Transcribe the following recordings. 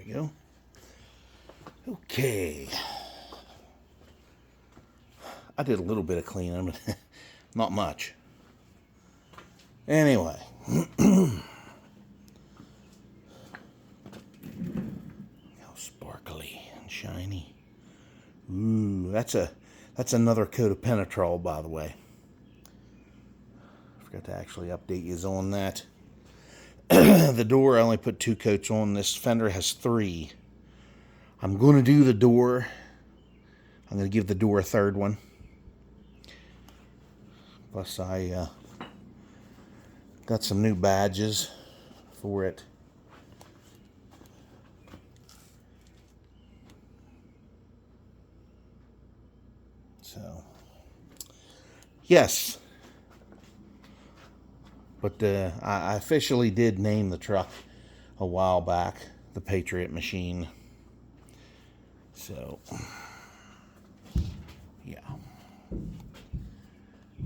we go. Okay. I did a little bit of cleaning, but not much. Anyway. How sparkly and shiny. Ooh, that's another coat of Penetrol, by the way. Forgot to actually update you on that. The door, I only put 2 coats on. This fender has 3. I'm going to do the door. I'm going to give the door a 3rd one. Plus, I got some new badges for it. So, yes. But I officially did name the truck a while back, the Patriot Machine. So, yeah.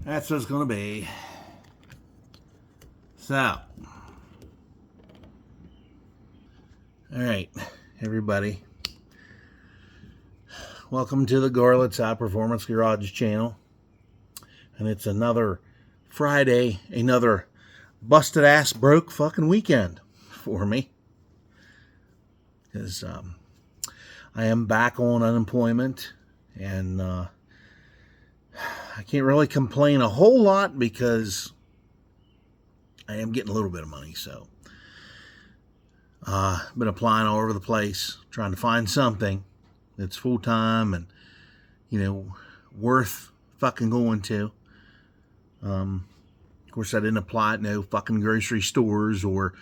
That's what it's going to be. So, alright, everybody. Welcome to the Garlet's High Performance Garage channel. And it's another Friday, another busted ass broke fucking weekend for me. Because I am back on unemployment, and I can't really complain a whole lot because I am getting a little bit of money. So been applying all over the place, trying to find something that's full-time and, you know, worth fucking going to. Of course, I didn't apply at no fucking grocery stores or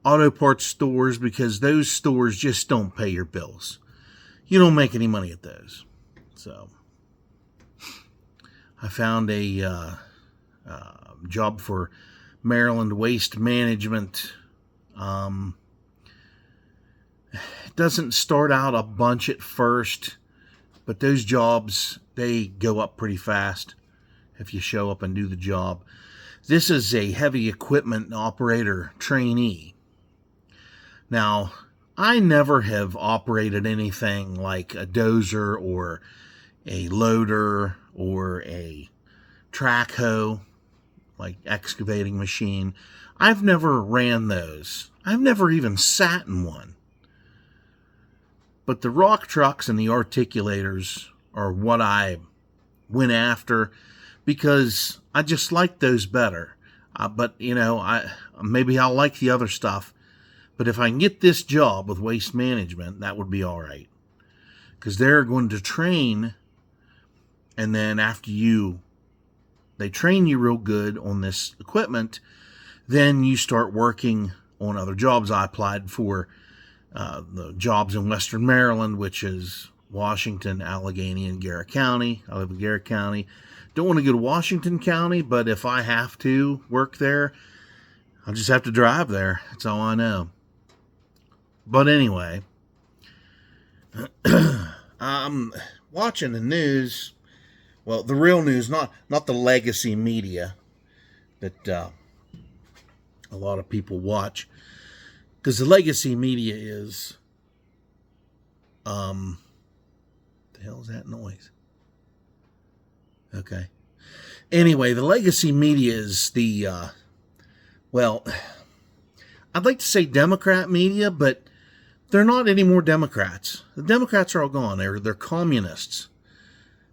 auto parts stores because those stores just don't pay your bills. You don't make any money at those. So I found a job for Maryland Waste Management. It doesn't start out a bunch at first, but those jobs, they go up pretty fast if you show up and do the job. This is a heavy equipment operator trainee. Now, I never have operated anything like a dozer or a loader or a track hoe, like excavating machine. I've never ran those. I've never even sat in one. But the rock trucks and the articulators are what I went after because I just like those better. But, you know, maybe I'll like the other stuff. But if I can get this job with Waste Management, that would be all right. Because they're going to train, and then after they train you real good on this equipment, then you start working on other jobs. I applied for the jobs in Western Maryland, which is Washington, Allegheny, and Garrett County. I live in Garrett County. Don't want to go to Washington County, but if I have to work there, I'll just have to drive there. That's all I know. But anyway, I'm watching the news. Well, the real news, not the legacy media that a lot of people watch. Because the legacy media is, the hell is that noise? Okay. Anyway, the legacy media is the, well, I'd like to say Democrat media, but they're not any more Democrats. The Democrats are all gone. They're communists.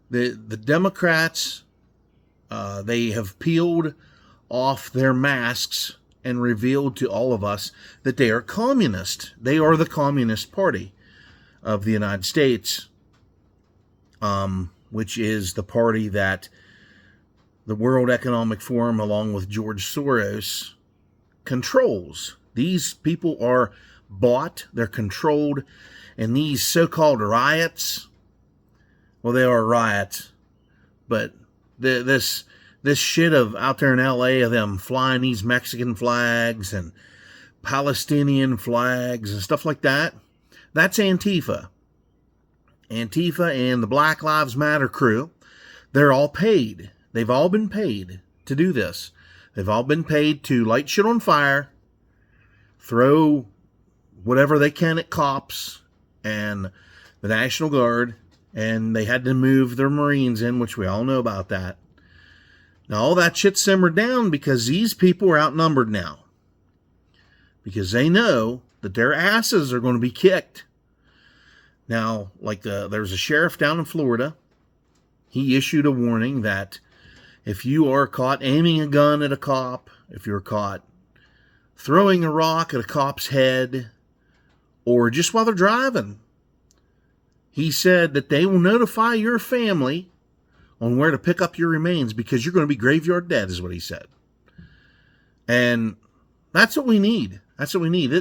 The Democrats, they have peeled off their masks and revealed to all of us that they are communist. They are the Communist Party of the United States, which is the party that the World Economic Forum, along with George Soros, controls. These people are bought, they're controlled, and these so-called riots, well, they are riots, but this shit of out there in LA of them flying these Mexican flags and Palestinian flags and stuff like that, that's Antifa. Antifa and the Black Lives Matter crew, they're all paid. They've all been paid to do this. They've all been paid to light shit on fire, throw whatever they can at cops and the National Guard, and they had to move their Marines in, which we all know about that. Now, all that shit simmered down because these people are outnumbered now. Because they know that their asses are going to be kicked. Now, like there's a sheriff down in Florida. He issued a warning that if you are caught aiming a gun at a cop, if you're caught throwing a rock at a cop's head, or just while they're driving, he said that they will notify your family on where to pick up your remains because you're going to be graveyard dead, is what he said. And that's what we need. That's what we need.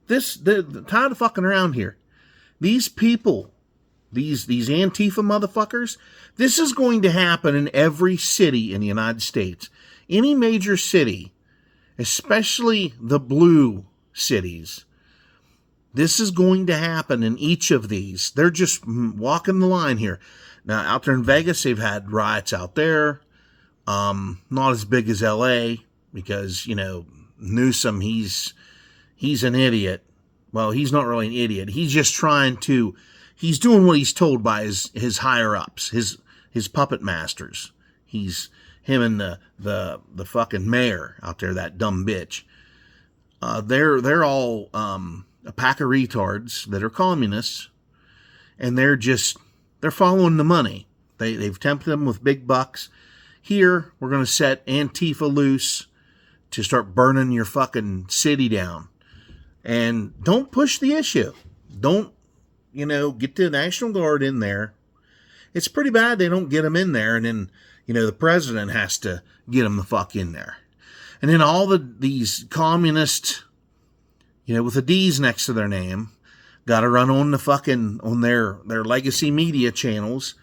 Tired of fucking around here. These people, these Antifa motherfuckers, this is going to happen in every city in the United States. Any major city, especially the blue cities, this is going to happen in each of these. They're just walking the line here. Now, out there in Vegas, they've had riots out there. Not as big as L.A. because, Newsom, he's an idiot. Well, he's not really an idiot. He's just he's doing what he's told by his higher-ups, his puppet masters. Him and the fucking mayor out there, that dumb bitch. They're all a pack of retards that are communists, and they're following the money. They've tempted them with big bucks. Here, we're going to set Antifa loose to start burning your fucking city down. And don't push the issue. Don't, get the National Guard in there. It's pretty bad they don't get them in there, and then, the president has to get them the fuck in there. And then all these communists, with the D's next to their name, got to run on on their legacy media channels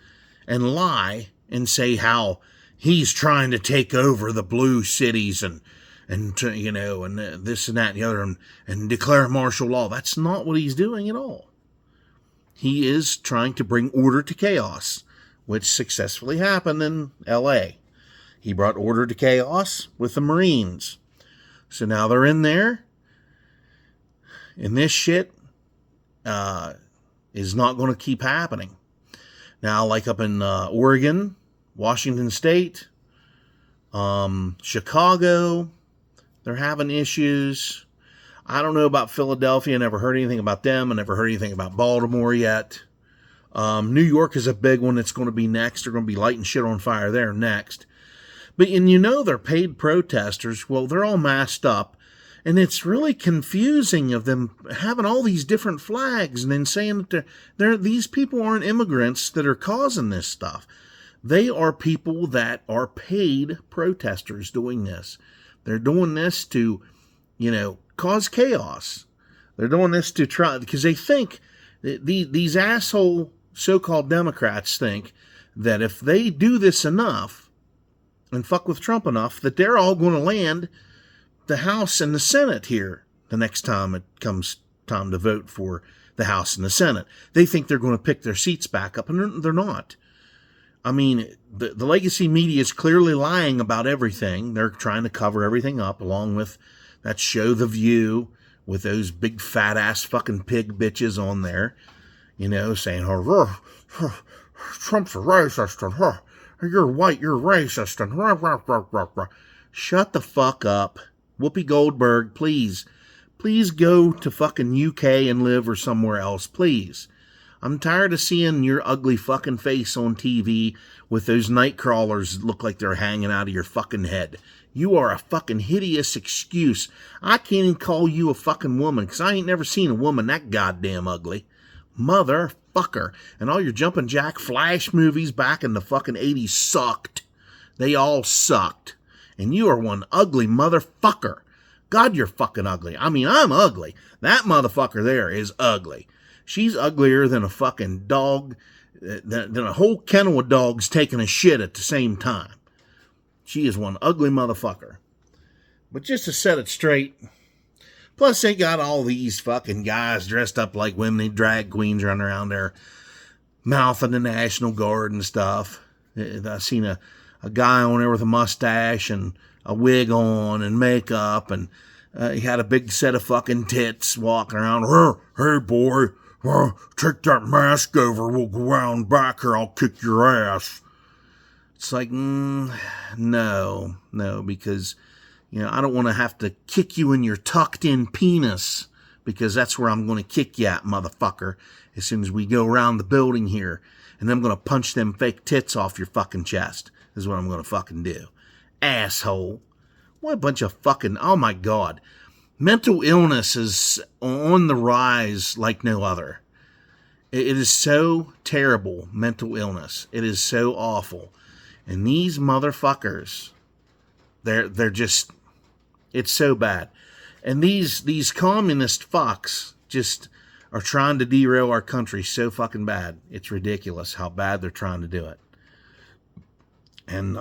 and lie and say how he's trying to take over the blue cities and this and that and the other and declare martial law. That's not what he's doing at all. He is trying to bring order to chaos, which successfully happened in L.A. He brought order to chaos with the Marines. So now they're in there, and this shit is not going to keep happening. Now, like up in Oregon, Washington State, Chicago, they're having issues. I don't know about Philadelphia. I never heard anything about them. I never heard anything about Baltimore yet. New York is a big one that's going to be next. They're going to be lighting shit on fire there next. But, they're paid protesters. Well, they're all masked up. And it's really confusing of them having all these different flags and then saying that these people aren't immigrants that are causing this stuff. They are people that are paid protesters doing this. They're doing this to, cause chaos. They're doing this to try, because they think, these asshole so-called Democrats think that if they do this enough and fuck with Trump enough, that they're all going to land the House and the Senate here the next time it comes time to vote for the House and the Senate. They think they're going to pick their seats back up, and they're not. I mean, the legacy media is clearly lying about everything. They're trying to cover everything up, along with that show The View with those big fat-ass fucking pig bitches on there, saying, Trump's a racist, and you're white, you're racist, and shut the fuck up. Whoopi Goldberg, please go to fucking UK and live or somewhere else, please. I'm tired of seeing your ugly fucking face on TV with those night crawlers that look like they're hanging out of your fucking head. You are a fucking hideous excuse. I can't even call you a fucking woman, because I ain't never seen a woman that goddamn ugly. Motherfucker. And all your jumping jack Flash movies back in the fucking 80s sucked. They all sucked. And you are one ugly motherfucker. God, you're fucking ugly. I mean, I'm ugly. That motherfucker there is ugly. She's uglier than a fucking dog, than a whole kennel of dogs taking a shit at the same time. She is one ugly motherfucker. But just to set it straight, plus they got all these fucking guys dressed up like women, drag queens running around there, mouthing the National Guard and stuff. I seen a guy on there with a mustache and a wig on and makeup, and He had a big set of fucking tits walking around. Hey, boy, take that mask over. We'll go around back here. I'll kick your ass. It's like, no, because, I don't want to have to kick you in your tucked-in penis, because that's where I'm going to kick you at, motherfucker, as soon as we go around the building here. And I'm going to punch them fake tits off your fucking chest, is what I'm going to fucking do. Asshole. What a bunch of fucking, oh my God. Mental illness is on the rise like no other. It is so terrible, mental illness. It is so awful. And these motherfuckers, they're just, it's so bad. And these communist fucks just are trying to derail our country so fucking bad. It's ridiculous how bad they're trying to do it. And,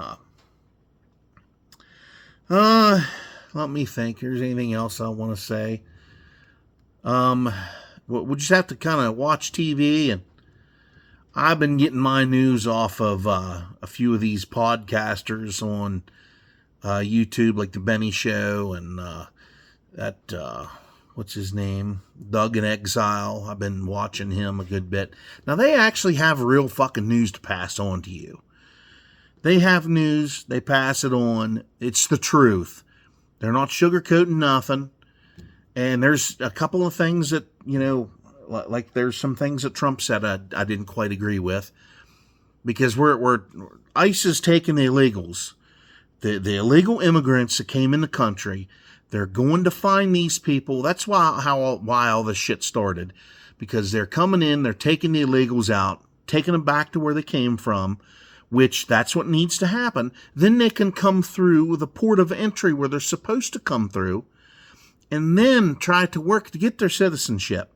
let me think. There's anything else I want to say. We'll just have to kind of watch TV, and I've been getting my news off of a few of these podcasters on YouTube, like the Benny Show and what's his name? Doug in Exile. I've been watching him a good bit. Now, they actually have real fucking news to pass on to you. They have news. They pass it on. It's the truth. They're not sugarcoating nothing. And there's a couple of things that, like there's some things that Trump said I didn't quite agree with. Because ICE is taking the illegals. The illegal immigrants that came in the country. They're going to find these people. That's why all this shit started. Because they're coming in, they're taking the illegals out, taking them back to where they came from, which that's what needs to happen. Then they can come through the port of entry where they're supposed to come through, and then try to work to get their citizenship.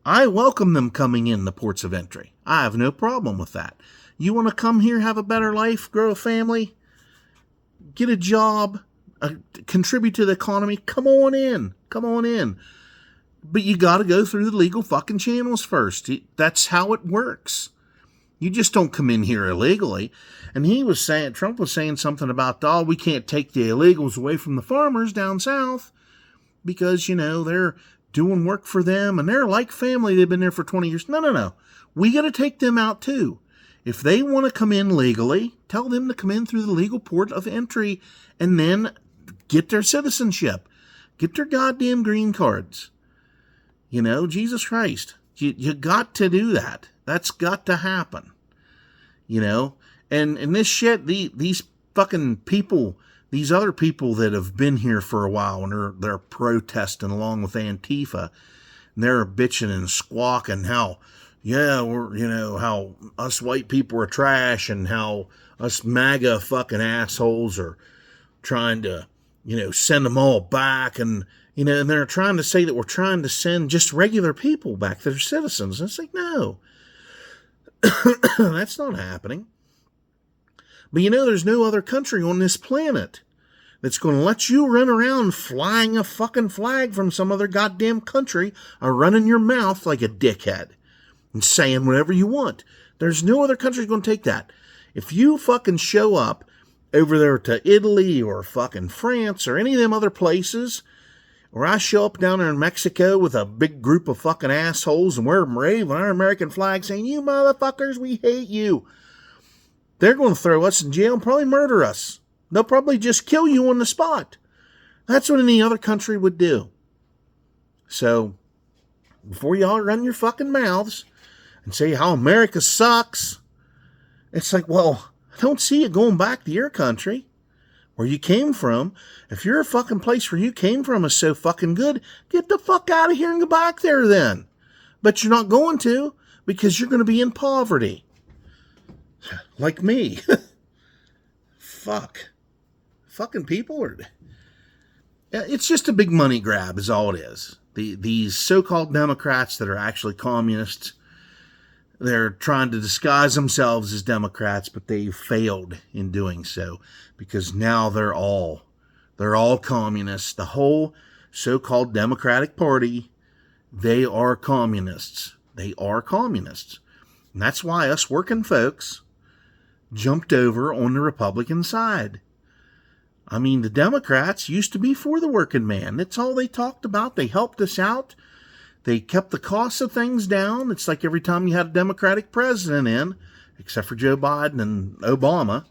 I welcome them coming in the ports of entry. I have no problem with that. You want to come here, have a better life, grow a family, get a job, contribute to the economy, come on in. But you got to go through the legal fucking channels first. That's how it works. You just don't come in here illegally. And Trump was saying something about, we can't take the illegals away from the farmers down south because, they're doing work for them and they're like family. They've been there for 20 years. No. We got to take them out too. If they want to come in legally, tell them to come in through the legal port of entry and then get their citizenship. Get their goddamn green cards. Jesus Christ. You got to do that. That's got to happen. And this shit, these fucking people, these other people that have been here for a while and they're protesting along with Antifa, and they're bitching and squawking how, how us white people are trash and how us MAGA fucking assholes are trying to, send them all back. And, and they're trying to say that we're trying to send just regular people back that are citizens. And it's like, no. That's not happening. But there's no other country on this planet that's going to let you run around flying a fucking flag from some other goddamn country or running your mouth like a dickhead and saying whatever you want. There's no other country going to take that. If you fucking show up over there to Italy or fucking France or any of them other places, or I show up down there in Mexico with a big group of fucking assholes and we're waving our American flag saying, you motherfuckers, we hate you. They're going to throw us in jail and probably murder us. They'll probably just kill you on the spot. That's what any other country would do. So, before y'all run your fucking mouths and say how America sucks, it's like, well, I don't see it going back to your country. Where you came from. If your fucking place where you came from is so fucking good, get the fuck out of here and go back there then. But you're not going to, because you're going to be in poverty. Like me. Fuck. Fucking people are... It's just a big money grab is all it is. These so-called Democrats that are actually communists, they're trying to disguise themselves as Democrats, but they failed in doing so because now they're all communists. The whole so-called Democratic Party, they are communists. They are communists. And that's why us working folks jumped over on the Republican side. I mean, the Democrats used to be for the working man. That's all they talked about. They helped us out. They kept the cost of things down. It's like every time you had a Democratic president in, except for Joe Biden and Obama,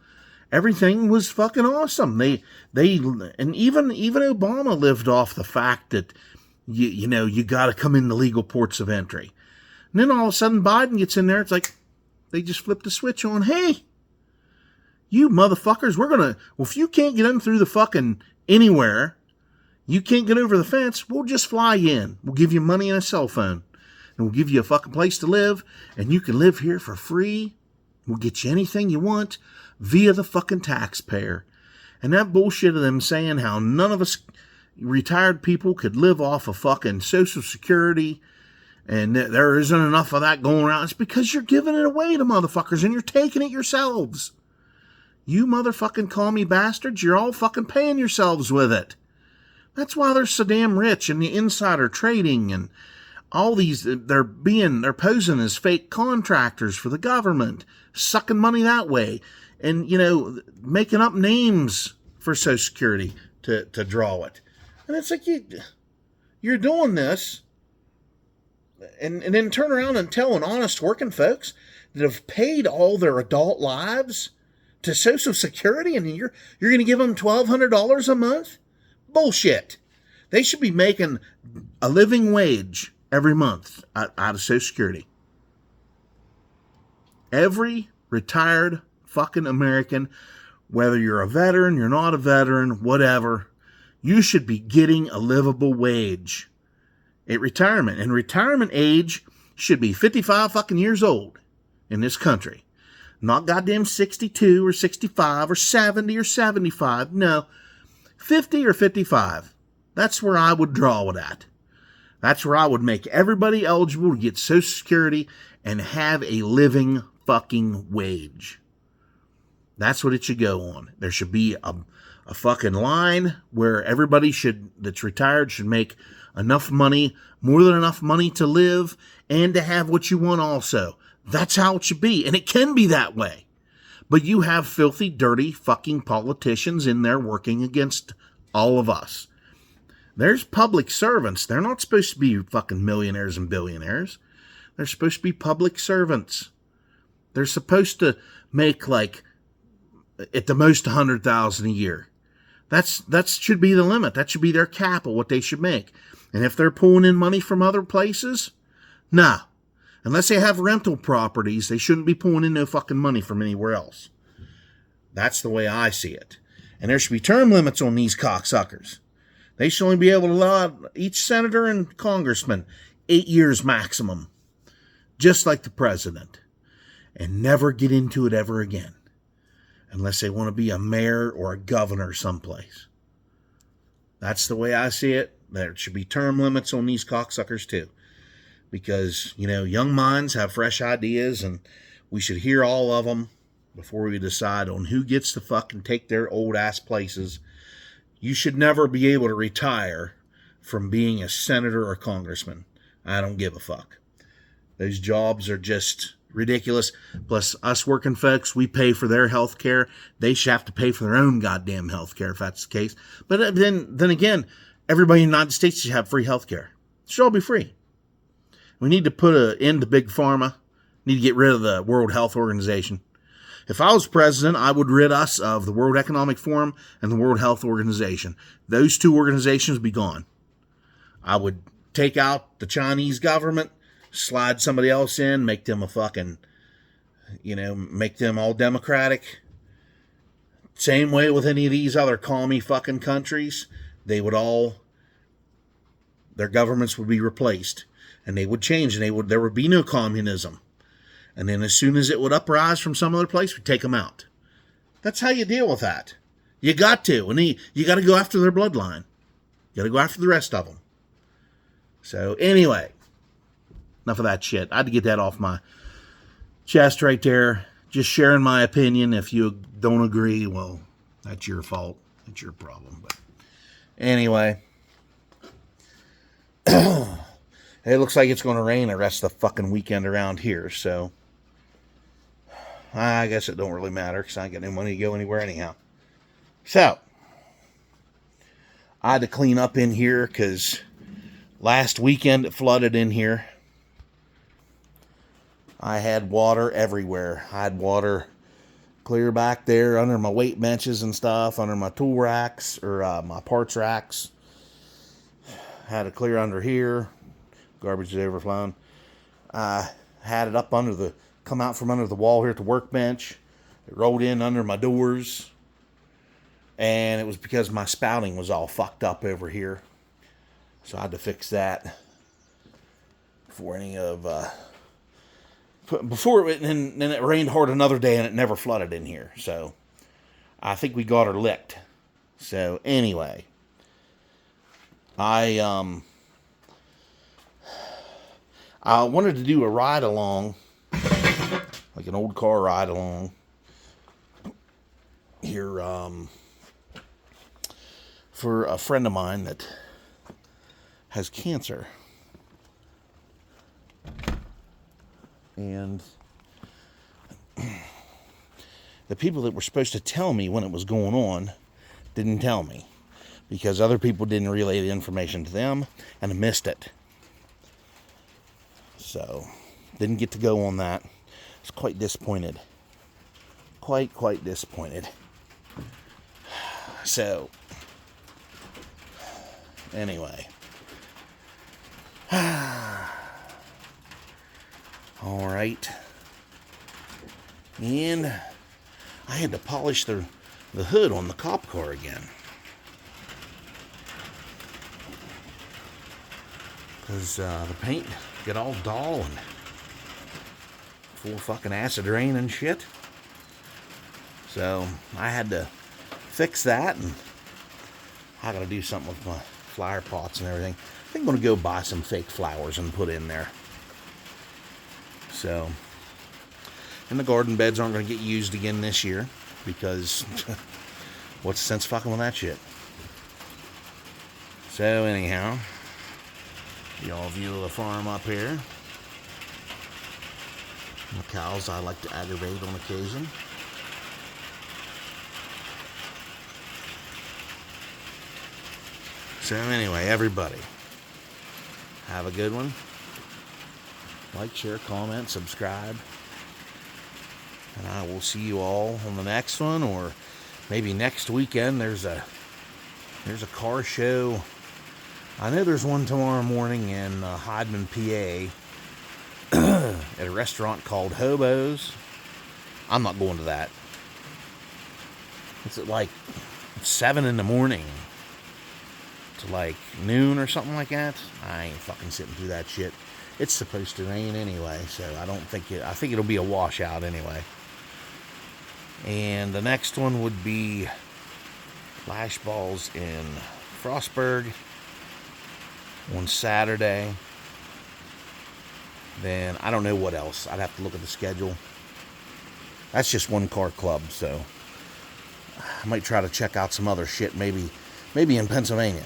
everything was fucking awesome. And even Obama lived off the fact that you got to come in the legal ports of entry. And then all of a sudden Biden gets in there. It's like they just flipped the switch on. Hey, you motherfuckers, if you can't get in through the fucking anywhere, you can't get over the fence, we'll just fly in. We'll give you money and a cell phone. And we'll give you a fucking place to live. And you can live here for free. We'll get you anything you want via the fucking taxpayer. And that bullshit of them saying how none of us retired people could live off of fucking Social Security and there isn't enough of that going around. It's because you're giving it away to motherfuckers and you're taking it yourselves. You motherfucking commie bastards, you're all fucking paying yourselves with it. That's why they're so damn rich and the insider trading and all these, they're posing as fake contractors for the government, sucking money that way and, making up names for Social Security to draw it. And it's like you're doing this and then turn around and tell an honest working folks that have paid all their adult lives to Social Security and you're going to give them $1,200 a month? Bullshit. They should be making a living wage every month out of Social Security. Every retired fucking American, whether you're a veteran, you're not a veteran, whatever, you should be getting a livable wage at retirement. And retirement age should be 55 fucking years old in this country. Not goddamn 62 or 65 or 70 or 75. No, 50 or 55. That's where I would draw it at. That's where I would make everybody eligible to get Social Security and have a living fucking wage. That's what it should go on. There should be a fucking line where everybody that's retired should make enough money, more than enough money to live and to have what you want also. That's how it should be. And it can be that way. But you have filthy, dirty fucking politicians in there working against all of us. There's public servants. They're not supposed to be fucking millionaires and billionaires. They're supposed to be public servants. They're supposed to make at the most $100,000 a year. That should be the limit. That should be their cap of what they should make. And if they're pulling in money from other places, nah. Unless they have rental properties, they shouldn't be pulling in no fucking money from anywhere else. That's the way I see it. And there should be term limits on these cocksuckers. They should only be able to allow each senator and congressman 8 years maximum. Just like the president. And never get into it ever again. Unless they want to be a mayor or a governor someplace. That's the way I see it. There should be term limits on these cocksuckers too. Because, young minds have fresh ideas and we should hear all of them before we decide on who gets to fucking take their old ass places. You should never be able to retire from being a senator or congressman. I don't give a fuck. Those jobs are just ridiculous. Plus, us working folks, we pay for their health care. They should have to pay for their own goddamn health care if that's the case. But then again, everybody in the United States should have free health care. It should all be free. We need to put an end to Big Pharma. We need to get rid of the World Health Organization. If I was president, I would rid us of the World Economic Forum and the World Health Organization. Those two organizations would be gone. I would take out the Chinese government, slide somebody else in, make them a fucking, make them all democratic. Same way with any of these other commie fucking countries. Their governments would be replaced. And they would change, and there would be no communism. And then as soon as it would uprise from some other place, we'd take them out. That's how you deal with that. You got to. And you got to go after their bloodline. You got to go after the rest of them. So anyway, enough of that shit. I had to get that off my chest right there. Just sharing my opinion. If you don't agree, well, that's your fault. That's your problem. But anyway. It looks like it's going to rain the rest of the fucking weekend around here, so I guess it don't really matter because I ain't got no money to go anywhere anyhow. So, I had to clean up in here because last weekend it flooded in here. I had water everywhere. I had water clear back there under my weight benches and stuff, under my tool racks, or my parts racks. Had it clear under here. Garbage is overflowing. I had it up under the, come out from under the wall here at the workbench. It rolled in under my doors. And it was because my spouting was all fucked up over here. So I had to fix that before any of, before it, and then it rained hard another day and it never flooded in here. So I think we got her licked. So anyway, I wanted to do a ride along, like an old car ride along here, for a friend of mine that has cancer. And the people that were supposed to tell me when it was going on didn't tell me, because other people didn't relay the information to them and I missed it. So, didn't get to go on that. I was quite disappointed. Quite disappointed. So, anyway. Alright. And I had to polish the hood on the cop car again. Because the paint got all dull and full fucking acid rain and shit. So I had to fix that, and I gotta do something with my flower pots and everything. I think I'm gonna go buy some fake flowers and put in there. So, and the garden beds aren't gonna get used again this year, because what's the sense fucking with that shit? So anyhow, y'all view the farm up here. The cows I like to aggravate on occasion. So anyway, everybody, have a good one. Like, share, comment, subscribe. And I will see you all on the next one, or maybe next weekend. There's a car show. I know there's one tomorrow morning in Hydeman, PA, at a restaurant called Hobo's. I'm not going to that. It's at like 7 in the morning to like noon or something like that. I ain't fucking sitting through that shit. It's supposed to rain anyway, so I think it'll be a washout anyway. And the next one would be Lash Balls in Frostburg on Saturday. Then I don't know what else. I'd have to look at the schedule. That's just one car club, so I might try to check out some other shit, maybe in Pennsylvania.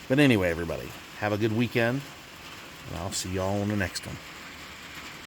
But anyway, everybody, have a good weekend, and I'll see y'all on the next one.